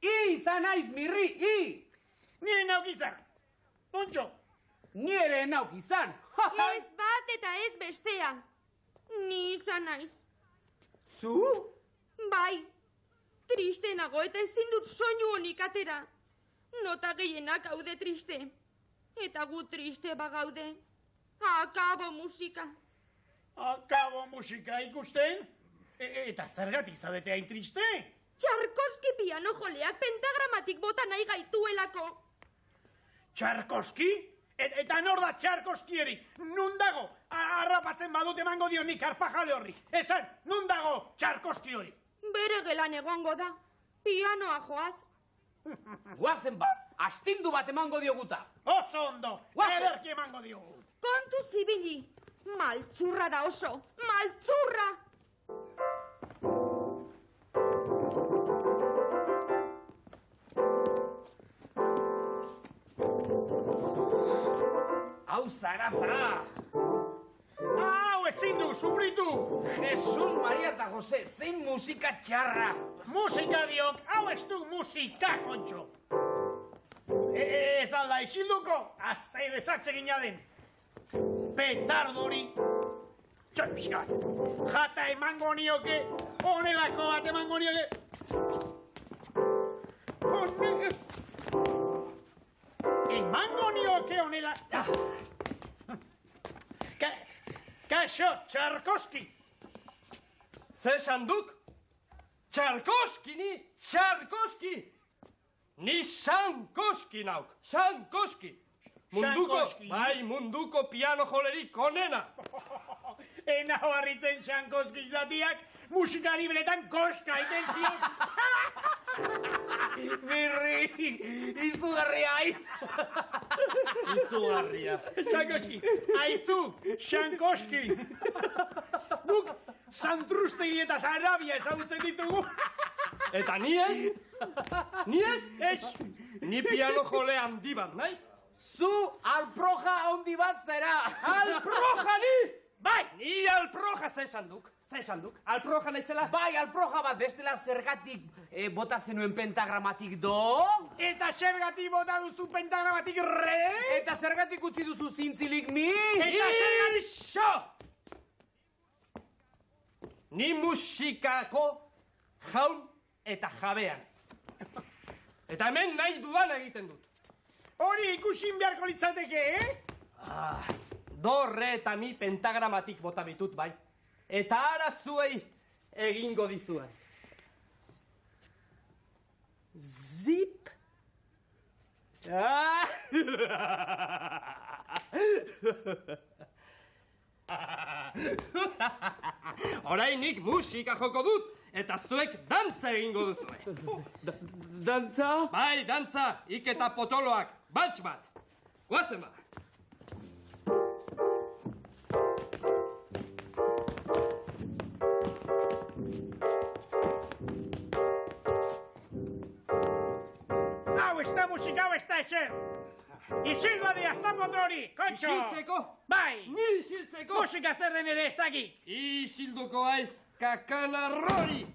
Izan naiz, Mirri, Nire nauk izan. Pontxo. Nire nauk izan. Ez bat eta ez bestea. Ni izan naiz. Zu? Bai. Triste nago eta ezin dut soinu honik atera. Nota gehienak haude triste. Eta gu triste bagaude. Akabo musika. Akabo musika ikusten? Eta zergatik zaudete hain triste? Txarkoski piano joleak pentagramatik bota nahi gaituelako. Txarkoski? Eta nor da Txarkoskieri? Nun dago? Arrapatzen badut emango dio nik arpajale horri. Esan, nun dago Txarkoski hori? Bere gelan egongo da. Pianoa joaz. Guazen bat, astindu bat emango dioguta. Oso ondo, ederki emango diogu. Kontu zibili. Maltzurra da oso. Maltzurra! Hau zarapa! Hau, ezin du, sufritu! Jesus, Maria eta Jose, zein musika txarra! Musika diok, hau ez du musika, kontxo! Ez alda isilduko, azai desatxegin jaden. Petardori, txoi pixka bat, jata emango nioke, honelako bat emango nioke. Emango nioke honela... Kaixo, Txarkoski! Ze sanduk? Txarkoski ni, Txarkoski! Ni Sankoski nauk, Sankoski! Munduko, Sankoski. bai, munduko piano jolerik onena! Enau harritzen Sankoski zatiak, musikari beretan koska iten zion. Mirri, izugarria aiz! Izugarria. Sankoski, aizu, Sankoski. Guk Santrustegi eta Sarabia ezagutzen ditugu. Eta ni ez? Ni ez? Ez, Ni piano jole handi bat, nahi? Zu alproja handi bat zera! Alproja ni! bai, Ni alproja ze sanduk, alproja naizela? Bai, alproja bat, bestela zergatik bota zenuen pentagramatik do? eta zergatik bota duzu pentagramatik re? Eta zergatik utzi duzu zintzilik mi? Eta zergatik... Ixo! Ni musikako jaun eta jabean. Eta hemen nahi dudan egiten dut. Hori ikusin beharko litzateke, Do, re eta mi pentagramatik bota bitut, bai. Eta ara zuei egingo dizuan. Zip! Orainik musika joko dut, eta zuek dantza egingo duzue. Dantza? Bai, dantza, ik eta potoloak, batx bat. Guazen ba. hau ez da musika, hau ez da ezer. Isildu adi, azta motori, kontxo. Isiltzeko? Bai, Ni isiltzeko? musika zer den ere ez dakik. Isilduko aiz, kakanarrori!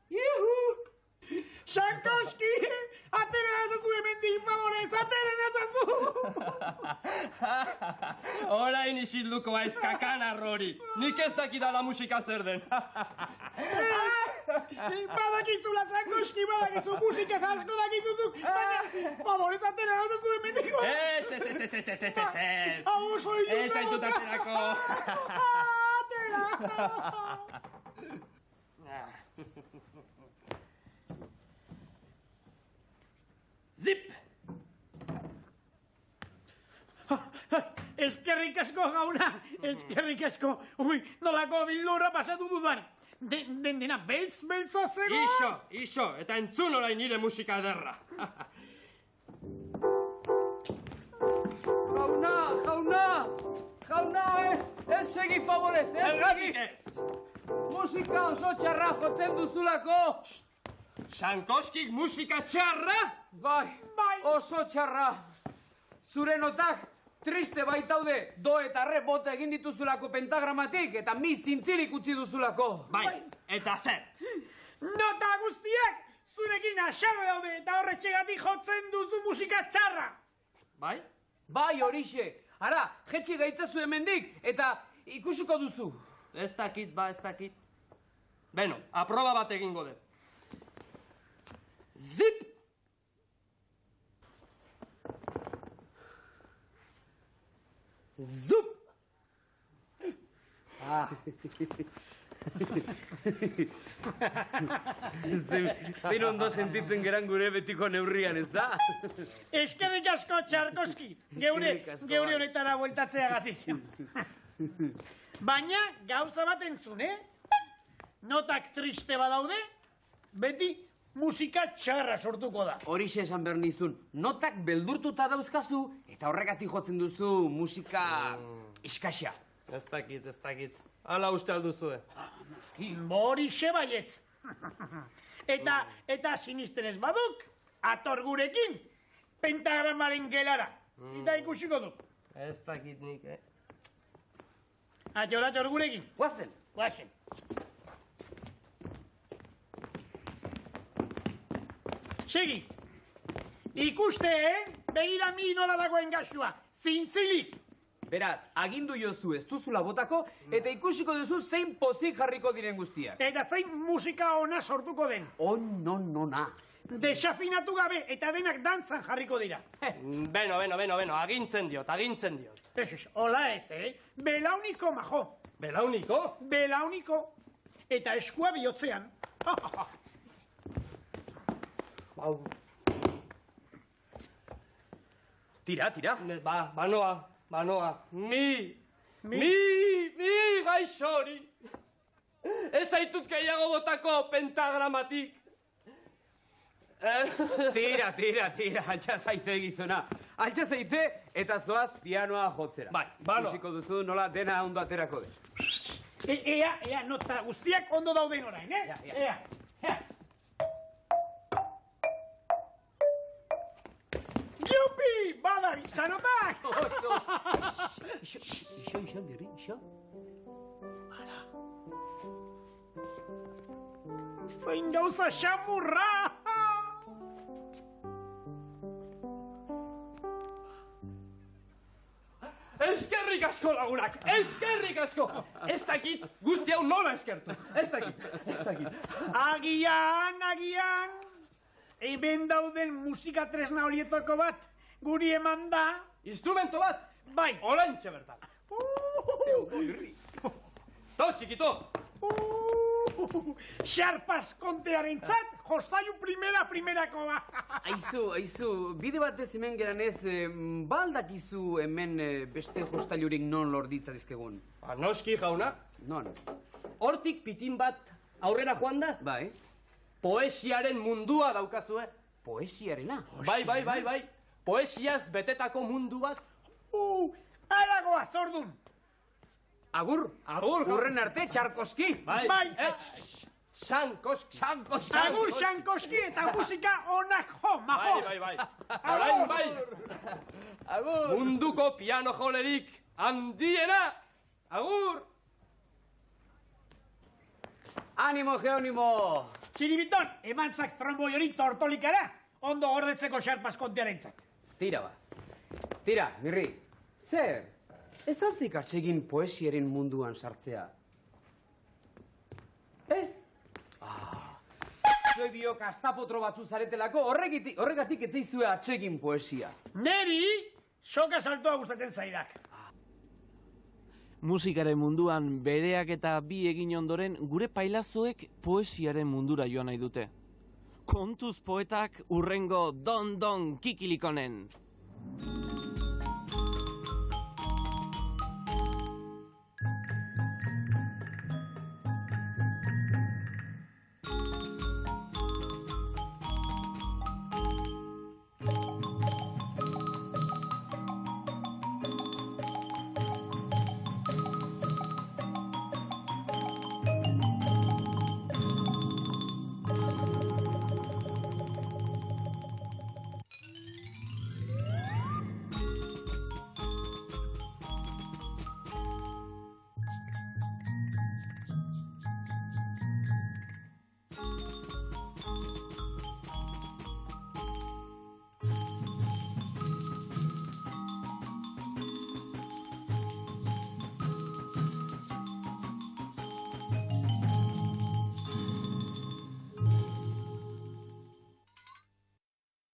Juhu! Sankoski, ateren azazu hemendik, favorez, ateren azazu. Orain isilduko aiz, kakanarrori! Nik ez dakidala musika zer den. Badakizula, Sankoski, badakizu, musikaz asko dakizuzuk, baina, favorez, ateren azazu hemendik. Ez. Hau oso ilun Ez zaitut aterako. Zip! Eskerrik asko gauna, eskerrik asko. Ui, nolako bildurra pasatu dudan. Dena, beltza zego? Ixo, eta entzun orain nire musika ederra. Jauna, ez segi favorez, ez segi! Zergatik ez! Musika oso txarra jotzen duzulako! Sankoskik musika txarra? Bai, oso txarra! Zure notak triste baitaude, do eta re bota egin dituzulako pentagramatik, eta mi zintzilik utzi duzulako. Bai, eta zer? Nota guztiak zurekin asarre daude eta horretxegatik jotzen duzu musika txarra. Bai? Bai, horixe. Ara, jetxi gaitzazu hemendik, eta ikusiko duzu. Ez dakit. Beno, aproba bat egingo dut. Zip! Zup! Zein ondo sentitzen geran gure betiko neurrian, ez da? Eskerrik asko, Txarkoski, geure honetara bueltatzeagatik. Baina, gauza bat entzun, Notak triste badaude, beti musika txarra sortuko da. Horixe esan behar nizun, notak beldurtuta dauzkazu, eta horregatik jotzen duzu musika iskaxa. Ez dakit. Hala uste alduzue. Horixe baietz. Eta sinisten ez baduk, ator gurekin, pentagramaren gelara. Eta ikusiko du. Ez dakit nik, Ator gurekin. Guazen. Guazen. Segi. Ikuste, begira mi nola dagoen gasua. Zintzilik. Beraz, agindu jozu ez duzula botako, eta ikusiko duzu zein pozik jarriko diren guztiak. Eta zein musika ona sortuko den. Nona. Desafinatu gabe eta denak dantzan jarriko dira. Beno, agintzen diot. Hola ez, Belauniko, majo. Belauniko? Belauniko. Eta eskua bihotzean. Tira. Banoa. Mi gaixori. Ez zaitut gehiago botako pentagramatik. Tira, altxa zaite gizona. Altxa zaite eta zoaz pianoa jotzera. Bai, bano. Ikusiko duzu nola dena ondo aterako den. Ea, nota guztiak ondo dauden orain, Ea. Jupi! Badaritza notak! Ixo, Mirri, ixo. Zein gauza xamurra! Eskerrik asko lagunak, eskerrik asko! Ez dakit, guzti hau nola eskertu. Ez dakit. Agian, hemen dauden musika tresna horietako bat, guri eman da. Instrumento bat? Bai. Olantxe bertan. To, txikito. Xarpas kontearen zat, jostaiu primerakoa. Aizu, bide batez hemen geranez, baldakizu hemen beste jostailurik non lorditza dizkegun. Noski jauna. Non? Hortik pitin bat aurrera joan da? Bai. Poesiaren mundua daukazue. Poesiarena? Bai. Poesiaz betetako mundu bat. Aragoa, zordun. Agur. Urren arte, Txarkoski. Bai. Xankoski. Agur, Xankoski eta musika onak jo, majo. Bai. Orain bai. Agur. Munduko piano jolerik handiena. Agur. Animo, geonimo. Txiribiton, emantzak tromboi hori tortolikara, ondo gordetzeko xarpas kontearen zat. Tira, Mirri. Zer? Ez altzik atsegin poesiaren munduan sartzea. Ez? Zue biok astapotro batzu zaretelako, horregatik ez zaizue atsegin poesia. Neri, soka saltoa gustatzen zaidak. Musikaren munduan bereak eta bi egin ondoren, gure pailazoek poesiaren mundura joan nahi dute. Kontuz poetak urrengo don kikilikonen.